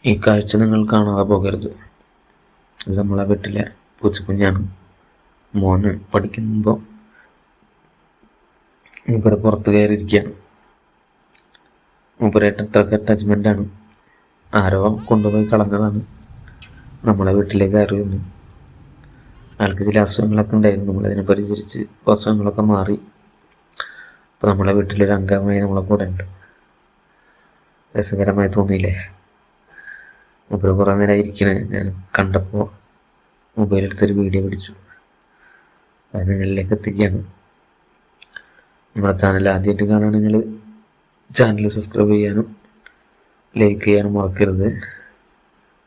ഈ കാഴ്ച നിങ്ങൾ കാണാതെ പോകരുത്. ഇത് നമ്മളെ വീട്ടിലെ പൂച്ചക്കുഞ്ഞാണ്. മോന് പഠിക്കുമ്പോൾ മൂപ്പര് പുറത്ത് കയറിയിരിക്കുകയാണ്. മൂപ്പരായിട്ട് അത്രയ്ക്ക് അറ്റാച്ച്മെൻ്റാണ്. ആരോ കൊണ്ടുപോയി കളഞ്ഞതാണ്. നമ്മളെ വീട്ടിലേക്ക് കയറി വന്നു. ആൾക്ക് ചില അസുഖങ്ങളൊക്കെ ഉണ്ടായിരുന്നു. നമ്മളതിനെ പരിചരിച്ച് അസുഖങ്ങളൊക്കെ മാറി. അപ്പോൾ നമ്മളെ വീട്ടിലൊരു അംഗമായി നമ്മളെ കൂടെ ഉണ്ട്. രസകരമായി തോന്നിയില്ലേ? മൂപ്പര് കുറേ നേരം ഇരിക്കണേ ഞാൻ കണ്ടപ്പോൾ മൊബൈലെടുത്തൊരു വീഡിയോ പിടിച്ചു. അത് നിങ്ങളിലേക്ക് എത്തിക്കുകയാണ്. നമ്മുടെ ചാനൽ ആദ്യമായിട്ട് കാണുകയാണെങ്കിൽ ചാനൽ സബ്സ്ക്രൈബ് ചെയ്യാനും ലൈക്ക് ചെയ്യാനും മറക്കരുത്.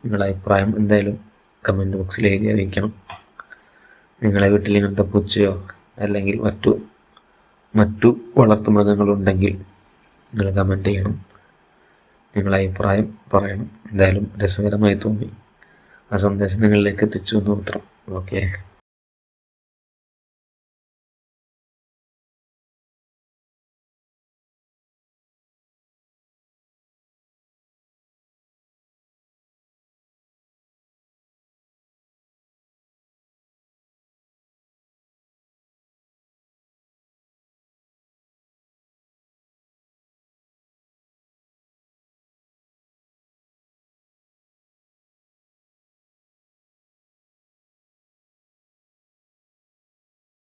നിങ്ങളുടെ അഭിപ്രായം എന്തായാലും കമൻറ്റ് ബോക്സിൽ എഴുതി അറിയിക്കണം. നിങ്ങളെ വീട്ടിൽ ഇങ്ങനത്തെ പൂച്ചയോ അല്ലെങ്കിൽ മറ്റു വളർത്തുമൃഗങ്ങളുണ്ടെങ്കിൽ നിങ്ങൾ കമൻറ്റ് ചെയ്യണം. നിങ്ങളുടെ അഭിപ്രായം പറയണം. എന്തായാലും രസകരമായി തോന്നി. ആ സന്ദേശം നിങ്ങളിലേക്ക് എത്തിച്ചു എന്ന് മാത്രം. ഓക്കെ.